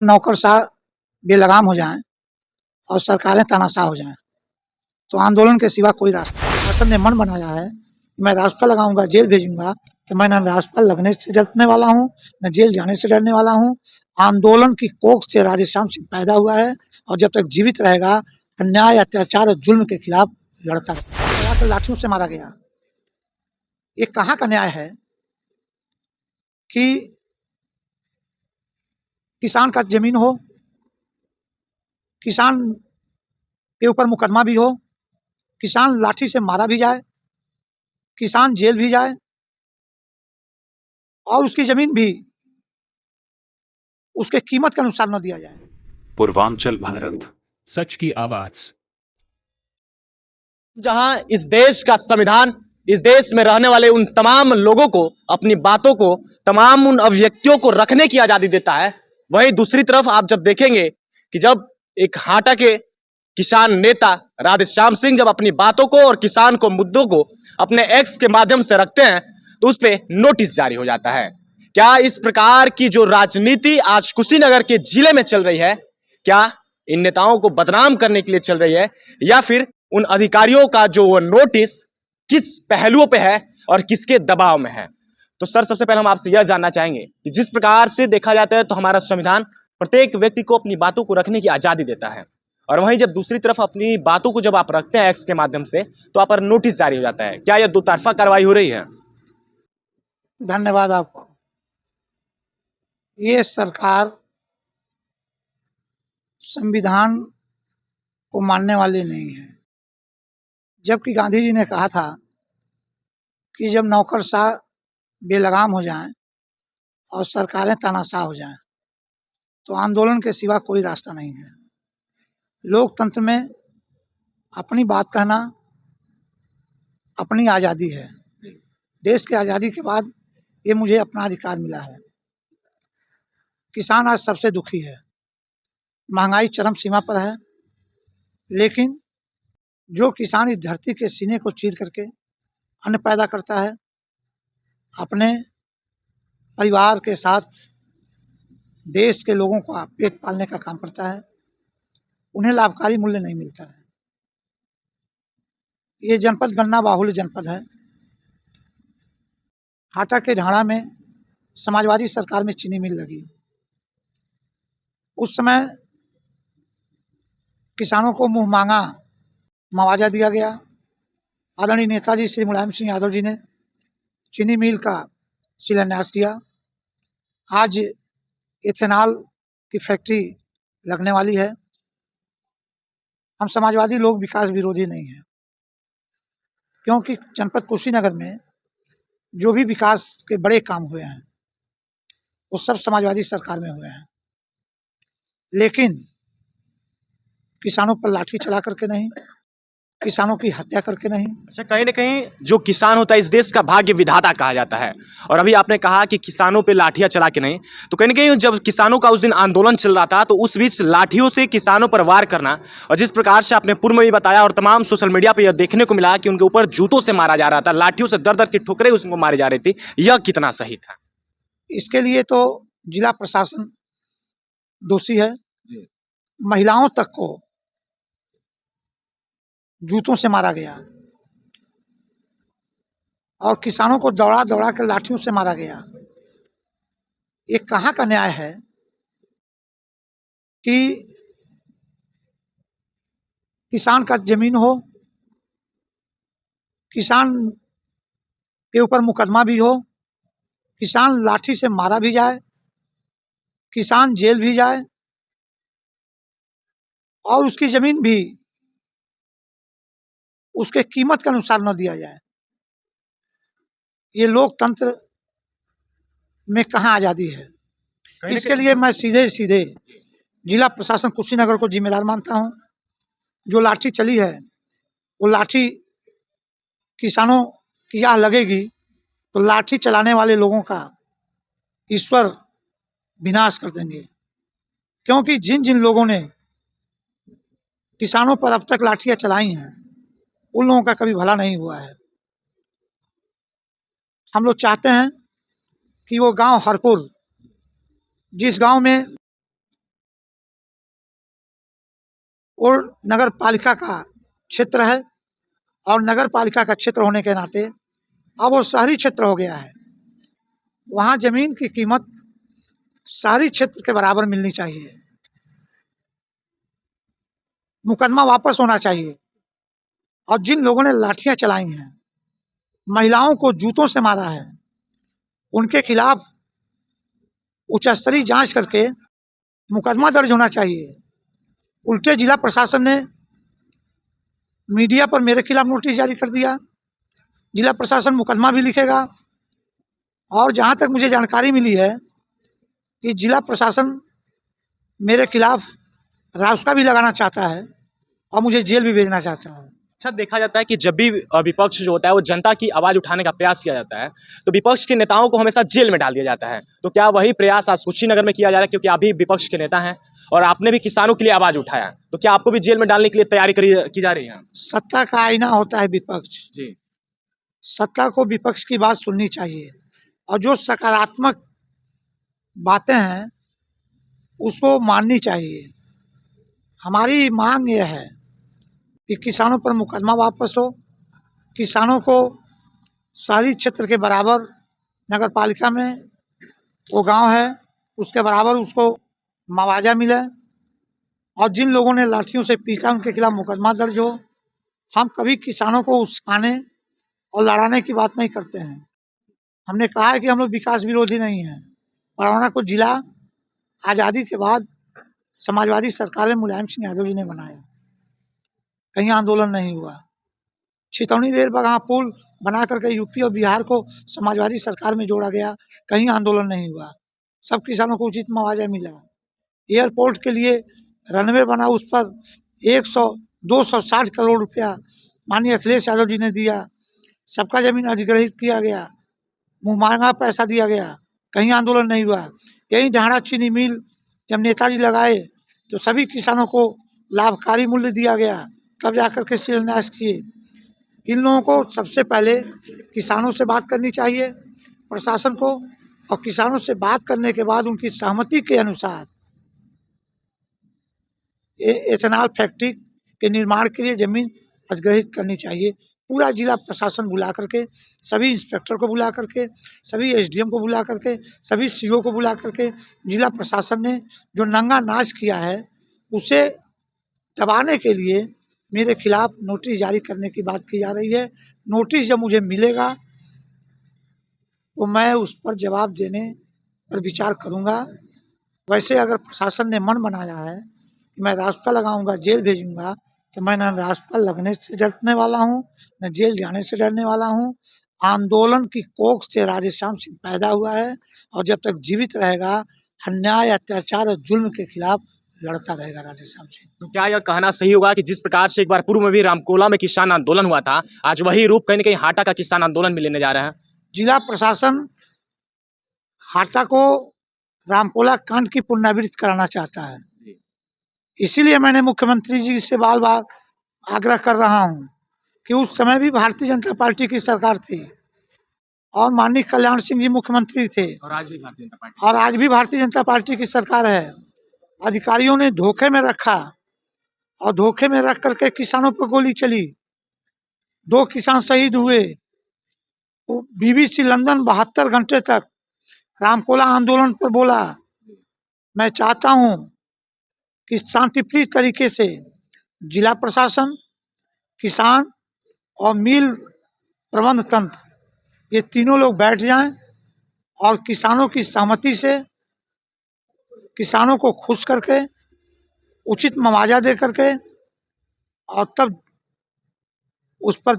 नौकरशाह बेलगाम हो जाएँ और सरकारें तानाशाह हो जाएँ, तो आंदोलन के सिवा कोई रास्ता नहीं। प्रशासन ने मन बनाया है, मैं रास्ता लगाऊँगा, जेल भेजूँगा, तो मैं ना रास्ता लगने से डरने वाला हूँ, ना जेल जाने से डरने वाला हूँ। आंदोलन की कोख से राधेश्याम सिंह पैदा हुआ है और जब तक जीवित रहेगा, अन्याय, अत्याचार और जुल्म के खिलाफ लड़ता रहेगा। लाठियों से मारा गया। ये कहाँ का न्याय है कि किसान का ज़मीन हो, किसान के ऊपर मुकदमा भी हो, किसान लाठी से मारा भी जाए, किसान जेल भी जाए और उसकी ज़मीन भी उसके कीमत के अनुसार न दिया जाए। पूर्वांचल भारत, सच की आवाज। जहां इस देश का संविधान इस देश में रहने वाले उन तमाम लोगों को, अपनी बातों को, तमाम उन अभिव्यक्तियों को रखने की आजादी देता है, वहीं दूसरी तरफ आप जब देखेंगे कि जब एक हाटा के किसान नेता राधेश्याम सिंह जब अपनी बातों को और किसान को मुद्दों को अपने एक्स के माध्यम से रखते हैं तो उस पर नोटिस जारी हो जाता है। क्या इस प्रकार की जो राजनीति आज कुशीनगर के जिले में चल रही है, क्या इन नेताओं को बदनाम करने के लिए चल रही है, या फिर उन अधिकारियों का जो वो नोटिस किस पहलुओं पे है और किसके दबाव में है? तो सर, सबसे पहले हम आपसे यह जानना चाहेंगे कि जिस प्रकार से देखा जाता है तो हमारा संविधान प्रत्येक व्यक्ति को अपनी बातों को रखने की आजादी देता है, और वहीं जब दूसरी तरफ अपनी बातों को जब आप रखते हैं एक्स के माध्यम से तो आप पर नोटिस जारी हो जाता है। क्या यह दो तरफा कार्रवाई हो रही है? धन्यवाद आपको। ये सरकार संविधान को मानने वाली नहीं है, जबकि गांधी जी ने कहा था कि जब नौकरशाह बेलगाम हो जाएं और सरकारें तानाशाह हो जाएं, तो आंदोलन के सिवा कोई रास्ता नहीं है। लोकतंत्र में अपनी बात कहना अपनी आज़ादी है। देश की आज़ादी के बाद ये मुझे अपना अधिकार मिला है। किसान आज सबसे दुखी है, महंगाई चरम सीमा पर है, लेकिन जो किसान इस धरती के सीने को चीर करके अन्न पैदा करता है, अपने परिवार के साथ देश के लोगों का पेट पालने का काम करता है, उन्हें लाभकारी मूल्य नहीं मिलता है। ये जनपद गन्ना बाहुल्य जनपद है। हाटा के ढाणा में समाजवादी सरकार में चीनी मिल लगी। उस समय किसानों को मुँह मांगा मुआवजा दिया गया। आदरणीय नेताजी श्री मुलायम सिंह यादव जी ने चीनी मिल का शिलान्यास किया। आज इथेनॉल की फैक्ट्री लगने वाली है। हम समाजवादी लोग विकास विरोधी नहीं हैं, क्योंकि जनपद कुशीनगर में जो भी विकास के बड़े काम हुए हैं वो सब समाजवादी सरकार में हुए हैं, लेकिन किसानों पर लाठी चला करके नहीं, किसानों की हत्या करके नहीं। अच्छा, कहीं ना कहीं जो किसान होता है इस देश का भाग्य विधाता कहा जाता है, और अभी आपने कहा कि किसानों पे लाठियां चला के नहीं, तो कहीं ना कहीं जब किसानों का उस दिन आंदोलन चल रहा था तो उस बीच लाठियों से किसानों पर वार करना, और जिस प्रकार से आपने पूर्व में भी बताया और तमाम सोशल मीडिया पर यह देखने को मिला कि उनके ऊपर जूतों से मारा जा रहा था, लाठियों से दर दर की ठोकरें उसको मारी जा रही थी, यह कितना सही था? इसके लिए तो जिला प्रशासन दोषी है। महिलाओं तक को जूतों से मारा गया और किसानों को दौड़ा दौड़ा कर लाठियों से मारा गया। ये कहाँ का न्याय है कि किसान का जमीन हो, किसान के ऊपर मुकदमा भी हो, किसान लाठी से मारा भी जाए, किसान जेल भी जाए और उसकी जमीन भी उसके कीमत के अनुसार न दिया जाए। ये लोकतंत्र में कहाँ आज़ादी है? इसके लिए मैं सीधे सीधे जिला प्रशासन कुशीनगर को जिम्मेदार मानता हूँ। जो लाठी चली है वो लाठी किसानों की यहाँ लगेगी तो लाठी चलाने वाले लोगों का ईश्वर विनाश कर देंगे, क्योंकि जिन जिन लोगों ने किसानों पर अब तक लाठियाँ चलाई हैं उन लोगों का कभी भला नहीं हुआ है। हम लोग चाहते हैं कि वो गांव हरपुर, जिस गांव में रामपुर नगर पालिका का क्षेत्र है और नगर पालिका का क्षेत्र होने के नाते अब वो शहरी क्षेत्र हो गया है। वहाँ ज़मीन की कीमत शहरी क्षेत्र के बराबर मिलनी चाहिए। मुकदमा वापस होना चाहिए। और जिन लोगों ने लाठियां चलाई हैं, महिलाओं को जूतों से मारा है, उनके खिलाफ उच्च स्तरीय जांच करके मुकदमा दर्ज होना चाहिए। उल्टे जिला प्रशासन ने मीडिया पर मेरे खिलाफ नोटिस जारी कर दिया। जिला प्रशासन मुकदमा भी लिखेगा और जहां तक मुझे जानकारी मिली है कि जिला प्रशासन मेरे खिलाफ रास्ता भी लगाना चाहता है और मुझे जेल भी भेजना चाहता है। अच्छा, देखा जाता है कि जब भी विपक्ष जो होता है वो जनता की आवाज उठाने का प्रयास किया जाता है तो विपक्ष के नेताओं को हमेशा जेल में डाल दिया जाता है। तो क्या वही प्रयास आज कुशीनगर में किया जा रहा है, क्योंकि आप भी विपक्ष के नेता हैं और आपने भी किसानों के लिए आवाज उठाया, तो क्या आपको भी जेल में डालने के लिए तैयारी की जा रही है? सत्ता का आईना होता है विपक्ष जी। सत्ता को विपक्ष की बात सुननी चाहिए और जो सकारात्मक बातें हैं उसको माननी चाहिए। हमारी मांग यह है कि किसानों पर मुकदमा वापस हो, किसानों को शहरी क्षेत्र के बराबर नगर पालिका में वो गांव है उसके बराबर उसको मुआवजा मिले और जिन लोगों ने लाठियों से पीटा उनके खिलाफ मुकदमा दर्ज हो। हम कभी किसानों को उकसाने और लड़ाने की बात नहीं करते हैं। हमने कहा है कि हम लोग विकास विरोधी नहीं हैं। बड़ौना को जिला आज़ादी के बाद समाजवादी सरकार में मुलायम सिंह यादव जी ने बनाया, कहीं आंदोलन नहीं हुआ। छितौनी रेल बगहा पुल बना करके यूपी और बिहार को समाजवादी सरकार में जोड़ा गया, कहीं आंदोलन नहीं हुआ। सब किसानों को उचित मुआवजा मिला। एयरपोर्ट के लिए रनवे बना, उस पर 260 करोड़ रुपया माननीय अखिलेश यादव जी ने दिया। सबका जमीन अधिग्रहित किया गया, मुँह मांगा पैसा दिया गया, कहीं आंदोलन नहीं हुआ। यही ढाणा चीनी मिल जब नेताजी लगाए तो सभी किसानों को लाभकारी मूल्य दिया गया, तब जाकर के शिलान्यास किए। इन लोगों को सबसे पहले किसानों से बात करनी चाहिए, प्रशासन को, और किसानों से बात करने के बाद उनकी सहमति के अनुसार एथेनॉल फैक्ट्री के निर्माण के लिए जमीन अधिग्रहित करनी चाहिए। पूरा जिला प्रशासन बुला करके, सभी इंस्पेक्टर को बुला करके, सभी एसडीएम को बुला करके, सभी सीओ को बुला करके जिला प्रशासन ने जो नंगा नाच किया है उसे दबाने के लिए मेरे खिलाफ नोटिस जारी करने की बात की जा रही है। नोटिस जब मुझे मिलेगा तो मैं उस पर जवाब देने पर विचार करूंगा। वैसे अगर प्रशासन ने मन बनाया है कि मैं रास्ता लगाऊंगा, जेल भेजूंगा, तो मैं न रास्ता लगने से डरने वाला हूं, न जेल जाने से डरने वाला हूं। आंदोलन की कोख से राधेश्याम सिंह पैदा हुआ है और जब तक जीवित रहेगा अन्याय, अत्याचार और जुल्म के खिलाफ लड़ता रहेगा राधेश्याम सिंह। तो क्या यह कहना सही होगा कि जिस प्रकार से एक बार पूर्व में भी रामकोला में किसान आंदोलन हुआ था, आज वही रूप कहीं न कहीं हाटा का किसान आंदोलन में लेने जा रहे हैं? जिला प्रशासन हाटा को रामकोला कांड की पुनरावृत्ति कराना चाहता है। इसीलिए मैंने मुख्यमंत्री जी से बार बार आग्रह कर रहा हूं कि उस समय भी भारतीय जनता पार्टी की सरकार थी और माननीय कल्याण सिंह जी मुख्यमंत्री थे और आज भी भारतीय जनता पार्टी, और आज भी भारतीय जनता पार्टी की सरकार है। अधिकारियों ने धोखे में रखा और धोखे में रख करके किसानों पर गोली चली, 2 किसान शहीद हुए। बीबीसी लंदन 72 घंटे तक रामकोला आंदोलन पर बोला। मैं चाहता हूं कि शांतिप्रिय तरीके से जिला प्रशासन, किसान और मिल प्रबंध तंत्र ये तीनों लोग बैठ जाएं और किसानों की सहमति से किसानों को खुश करके उचित मुआवजा दे करके और तब उस पर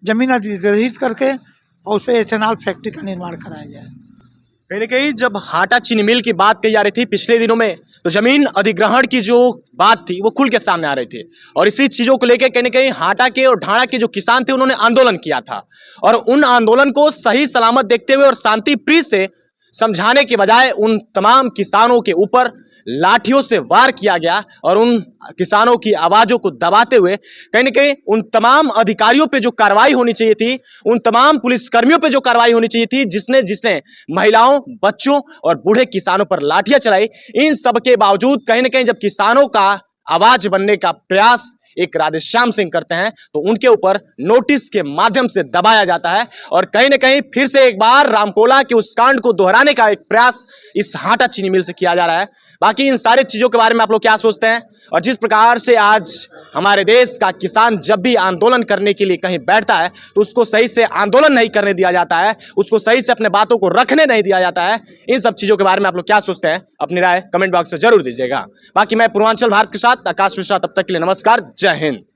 जमीन अधिग्रहित करके और उस पर एथेनॉल फैक्ट्री का निर्माण कराया जाए। कहीं न कहीं जब हाटा चीनी मिल की बात कही जा रही थी पिछले दिनों में, तो जमीन अधिग्रहण की जो बात थी वो खुल के सामने आ रही थी और इसी चीजों को लेकर कहीं न कहीं हाटा के और ढाणा के जो किसान थे उन्होंने आंदोलन किया था और उन आंदोलन को सही सलामत देखते हुए और शांति प्रिय से समझाने के बजाय उन तमाम किसानों के ऊपर लाठियों से वार किया गया और उन किसानों की आवाजों को दबाते हुए कहीं न कहीं उन तमाम अधिकारियों पे जो कार्रवाई होनी चाहिए थी, उन तमाम पुलिसकर्मियों पे जो कार्रवाई होनी चाहिए थी, जिसने महिलाओं, बच्चों और बूढ़े किसानों पर लाठियां चलाई, इन सब के बावजूद कहीं न कहीं जब किसानों का आवाज बनने का प्रयास एक राधेश्याम सिंह करते हैं तो उनके ऊपर नोटिस के माध्यम से दबाया जाता है और कहीं ना कहीं फिर से एक बार रामकोला के उस कांड को दोहराने का एक प्रयास इस हाटा चीनी मिल से किया जा रहा है। बाकी इन सारी चीजों के बारे में आप लोग क्या सोचते हैं? और जिस प्रकार से आज हमारे देश का किसान जब भी आंदोलन करने के लिए कहीं बैठता है तो उसको सही से आंदोलन नहीं करने दिया जाता है, उसको सही से अपने बातों को रखने नहीं दिया जाता है। इन सब चीजों के बारे में आप लोग क्या सोचते हैं? अपनी राय कमेंट बॉक्स में जरूर दीजिएगा। बाकी मैं पूर्वांचल भारत के साथ आकाश मिश्रा, तब तक के लिए नमस्कार, जय हिंद।